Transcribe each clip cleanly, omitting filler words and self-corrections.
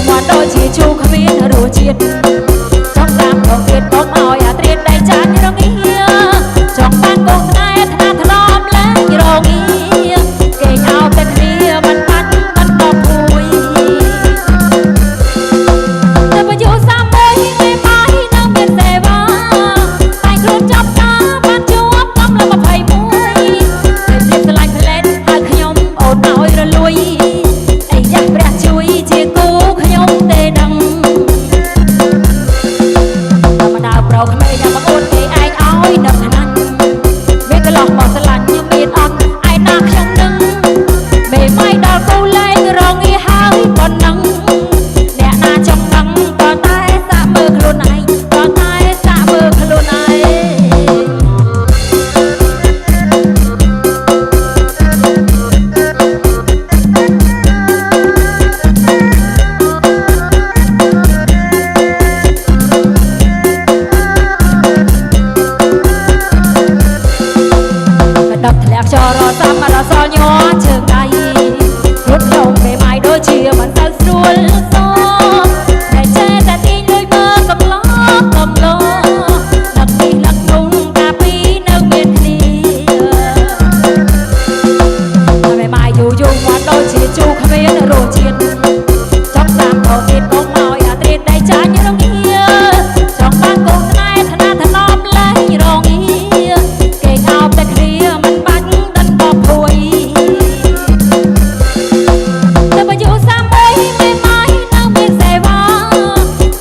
មាត់ដូចជាជូរគ្មានរសជាតិចង់តាមរកទៀតកុំឲ្យអាត្រៀតដៃចាញ់រងាចង់បានកូនស្នេហ៍ថ្នាក់ថ្នមលែងរងាគេញ៉ោតែគ្នាមិនបាច់មិនបោកពួយតែបើយូរសាមួយគេបាយនៅមានសេវាតែខ្លួនចាប់តាបានជួបកំឡុង21គេព្រៀបស្រឡាញ់ផ្លែតហើយខ្ញុំអូនឲ្យរលួយអីយ៉ាព្រះជួយជាគូខ្ញុំទេដឹងប្រុសក្មេងយ៉ាងបងអូនគេឯងឲ្យនឹកខ្នាញ់វាកន្លោះមកស្រឡាញ់ខ្ញុំមានអត់ឯណាខ្ញុំនឹងមេម៉ៃដល់គូលែងរងាហើយប៉ុណ្ណឹងអ្នកណាចង់ដឹងក៏តែសាកមើលខ្លួនឯងក៏តែសាកមើលខ្លួនឯងដឹកធ្លាក់ចោលរសាមរសល់ញ័រជើងដៃខ្លួនខ្ញុំមេម៉ាយដូចជាមិនទៅស្រួលសោតែចេះតែទាញលុយមើលកំឡោកំឡោដឹកពីលឹកនោះកាពីនៅមានគ្នាមេម៉ាយយូរយូរមកដូចជាជូរគ្មានរសជាតិចង់តាមរកទៀតកុំឲ្យអាត្រៀតដៃចាញ់រងាចង់បានកូនស្នេហ៍ថ្នាក់ថ្នមលែងរងាគេញ៉ោតែគ្នាមិនបាច់ដិនបោកពួយតែបើយូរសាមួយមេម៉ាយនៅមានសេវា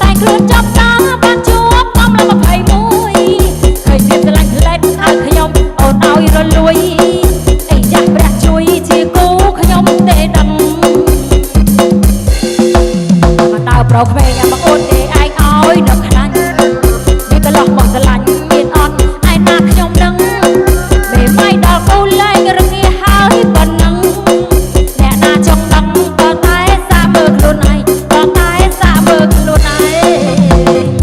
តែខ្លួនចាប់តាបានជួបកំឡុង21ឃើញភាពស្រឡាញ់ផ្លែតហើយខ្ញុំអូនឲ្យរលួយអីយ៉ាព្រះជួយជាគូខ្ញុំទេដឹងមកតើប្រុសក្មេងយ៉ាងបងអូនគេឯងឲ្យនឹកខ្នាញ់វាកន្លោះមកស្រឡាញ់មានអត់ឯណាខ្ញុំនឹងមេម៉ៃដល់គូលែងរងាហើយប៉ុណ្ណឹងអ្នកណាចង់ដឹងក៏តែសាកមើលខ្លួនឯងក៏តែសាកមើលខ្លួនឯង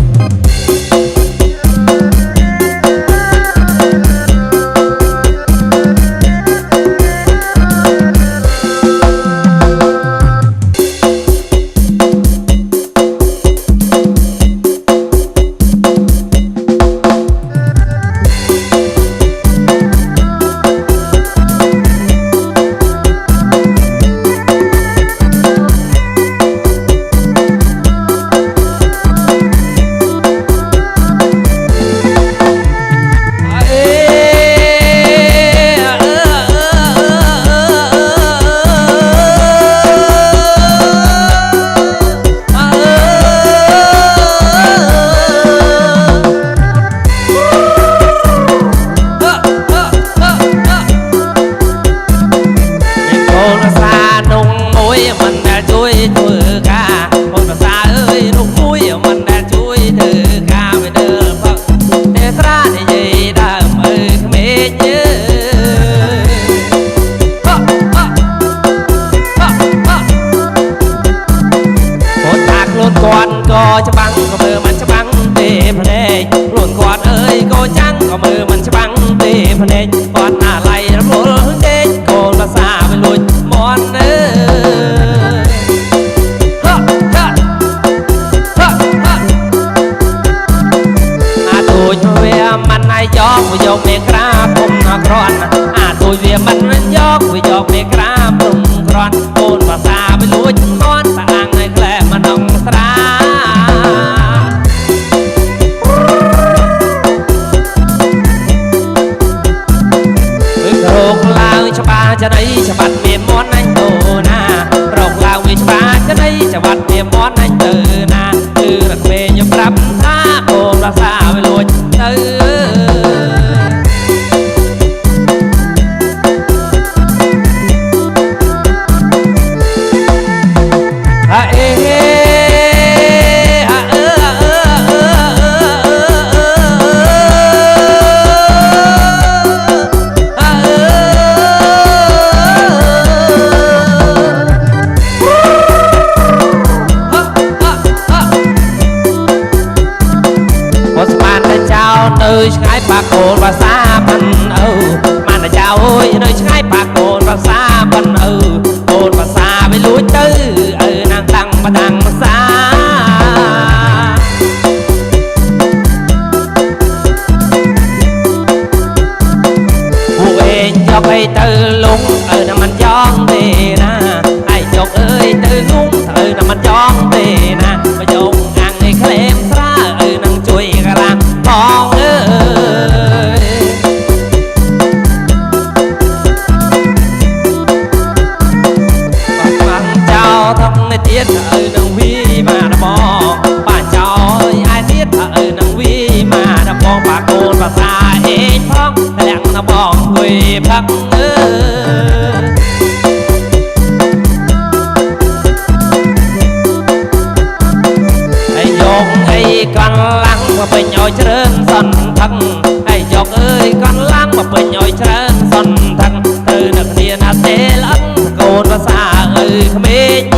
ច្បាំងក៏មើលមិនច្បាំងទេភ្នែកខ្លួនគាត់អើយក៏ចាំងក៏មើលមិនច្បាំងទេភ្នែកគាត់ណាឡៃរមូលដេកកូនភាសាវាលួចមន់អើអាទូចវាមិនណៃយកវាយកមេក្រាពុំណាក្រន់អាទូចវាមិនយកវាយកមេក្រាពុំក្រន់កូនភាសាវាលួចមន់តាំងឲ្យក្លែមិនអងស្រា ផងទេណាមកយកអាំងឯក្លែមស្រានឹងជួយកាឡាផងទៀតនឹងវីមកបងបាចោអាយទៀតនឹងវីមកបងបាកូនភាសាអេងផងលាក់ណបងគួយផឹកហើយយកអីកន្លាំងមកពេញឲ្យច្រើនសន្ថឹងហើយយកអើយកន្លាំងមកពេញឲ្យច្រើនសន្ថឹងទៅនឹកគ្នាណាទេលឹងកូនភាសាអើក្មេង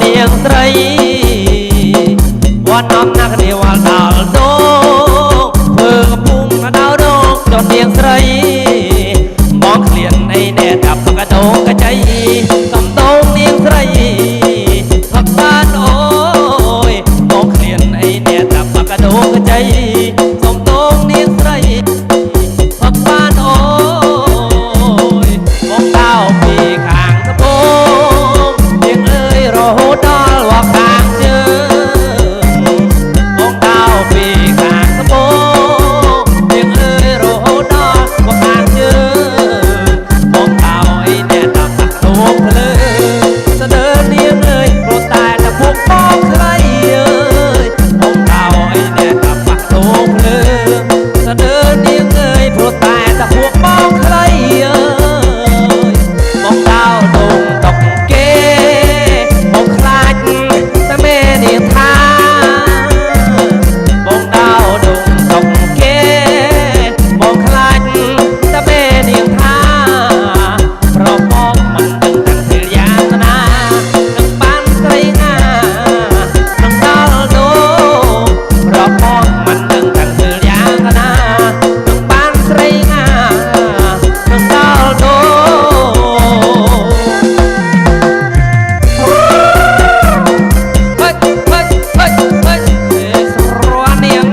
នាងស្រីវត្តនាំណាគ្នាវល់ដល់ដងធ្វើកំពុងដល់ដងចុះនាងស្រីមកឃ្លានអីណែតាប់កដោកចៃសំដងនាងស្រីផឹកបានអូយមកឃ្លានអីណែតាប់កដោកចៃសំដងនាងស្រីផឹកបានអូយមកដៅពីខាងត្បូងនាងអើយរហូតដល់វត្តខាងជើងមកដៅពីខាងត្បូងនាងអើយរហូតដល់វត្តខាងជើងមកដៅអីណែតាប់កដោភ្លើស្ទើរនាងអើយព្រោះតែពួកបងស្រីអើយមកដៅអីណែតាប់កដោភ្លើស្ទើរនាងអើយព្រោះតែពួកបងស្រីអើយមកដៅដងតុកគេមកខ្លាចតែមេនាងថាបងដៅដងតុកគេមកខ្លាចតែមេនាងថាប្របងមិនដឹងទាំងពេលយ៉ាងណានឹងបានស្រីណានឹងដល់ដូប្របងមិនដឹងទាំងពេលយ៉ាងណានឹងបានស្រីណានឹងដល់ដូហេហេហេហេស្រនាង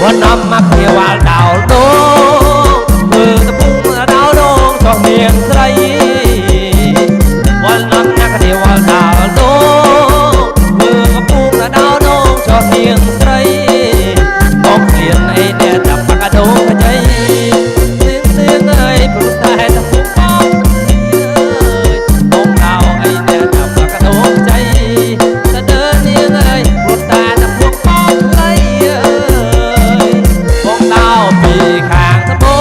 វណ្ណមកគ្នាវល់ដោលដងធ្វើតពុំដោលដងចុះនាងស្រីវណ្ណមកគ្នាវល់ដោលដងធ្វើតពុំដោលដងចុះនាងស្រីមកឃ្លានអីតែតាប់កដោកចៃសៀងអើយព្រោះតែតពុំបងមកដៅអីតែតាប់កដោកចៃស្ទើរនាងអើយព្រោះតែតពុំបងស្រីអើយបងដៅពីខាងត្បូ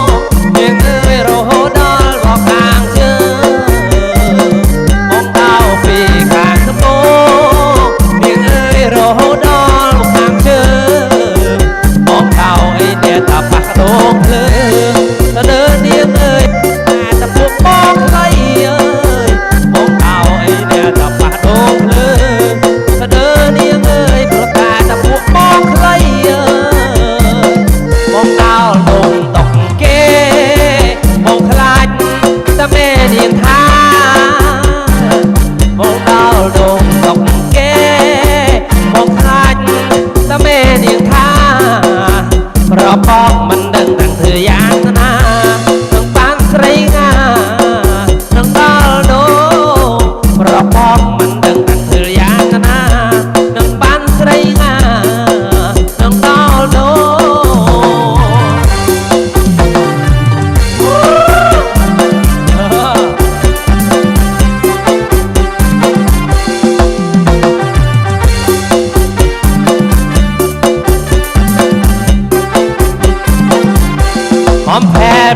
ងនាងអើយរហូតដល់វត្តខាងជើងបងដៅពីខាងត្បូងនាងអើយរហូតដល់វត្តខាងជើងបងដៅអីតែតាប៉ះដូងភ្លើងស្ទើរនាងអើយតែតពួកបងស្រីអើយបងដៅអីតែតាប៉ះដូងភ្លើងស្ទើរនាងអើយព្រោះតែតពួកបងស្រីអើយបងដៅដងតុកគេបងខ្លាចតែមេនាងថាបងដៅដងតុកគេបងខ្លាចតែមេនាងថាប្របងមិនដឹងទាំងធ្វើយ៉ាងណានឹងបានស្រីណានឹងដល់ដូប្របងមិនដឹងទាំងធ្វើយ៉ាងណានឹងបានស្រីណានឹងដល់ដូ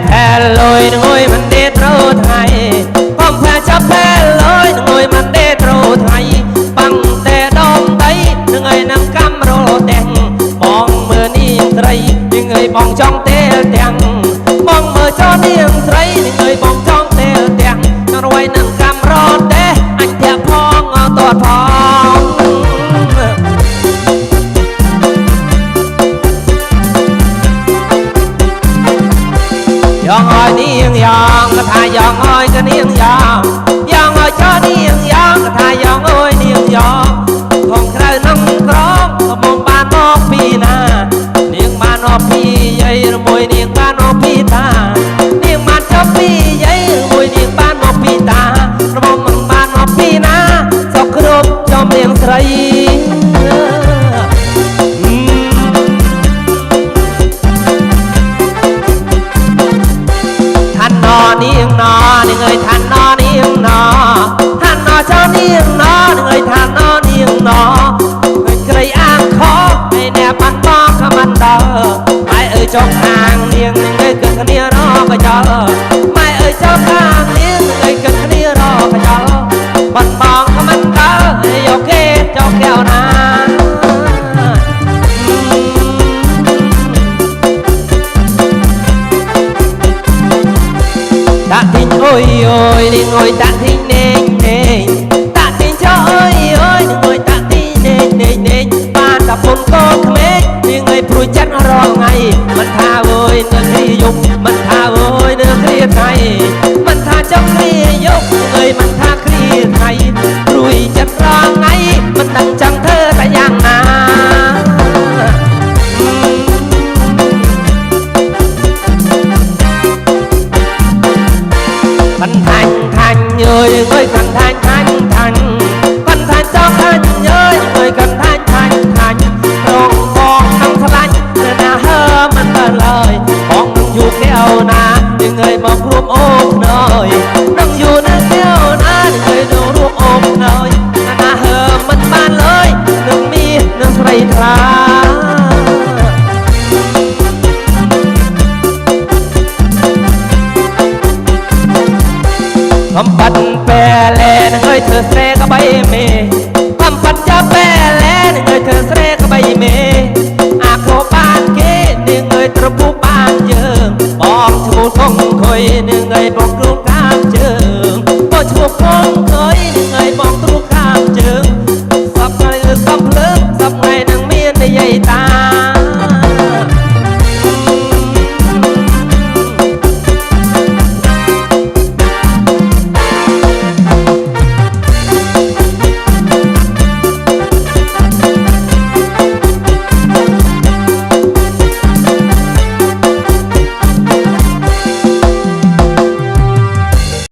แผ่ลอยนงอยมันเด็ดโรไทยป้อมแผ่จับแผ่ลอยนงอยมันเด็ดโรไทยปังแต่ดอมไตนงอยนำกำโรแดงมองเมื่อนี่ไตรยังไงบองจ้องเตลแดงมองเมื่อจอนี่ไตรยังไงบองจ้องเตลแดงนรวยนำกำโรแดงอันเดียพองเอาตัวพองยองอ้อยนี่ยังยองกระทายยองอ้อยก็นี่ยังยองยองอ้อยชอนี่ยังยองกระทายยองอ้อยนี่ยังยองของใครนั่งกรองก็มองบ้านนอกพี่นาเนียงบ้านนอกพี่ใหญ่มวยเนียงบ้านนอกพี่ตาเนียงบ้านเจ้าพี่ใหญ่มวยเนียงบ้านนอกพี่ตามองมึงบ้านนอกพี่นาสกครบจอมเนียงใสท่านนอนี่ยังนอนี่เงยท่านนอนี่ยังนอท่านนอเจ้านี่ยังนอนี่เงยท่านนอนี่ยังนอเงยใครอ้างขอให้แนบมันบอกขมันเดอไม่เอ่ยจงทางเนียงนี่เงยเกิดขณีรอก็เจอไม่เอ่ยเจ้าทางเนียงนี่เงยเกิดขณีรอก็เจอมันมองขมันเดอให้โอเคเจ้าแก้วนาtạ thinh ôi ôi đi ngồi tạ thinh nền nền tạ thinh cho ơi ơi đi ngồi tạ thinh nền nền nền ba tập phun con khmết đi người pruy chắc rò ngày mình tha ơi nơi khi dục mình tha ơi nơi khi thay mình tha trong khi dục người mình tha khi thay pruy chắc rò ngày mình đằng chẳng thơ tại giang na Khánh thành thành ơi ơi khánh thành thành thành khánh thành cho khánh ơi ơi khánh thành thành thành rong con năng thà lanh nên na hơ mình tên lời con năng du keo na những người mong ruộng ôm nơi năng du na keo na những người đồ ruộng ôm nơi na hơ mình ban lời nước mi nước rây thàคำปัดแปรแลนเงยเธอแสก็ใบเมคำปัดจะแปรแลนเง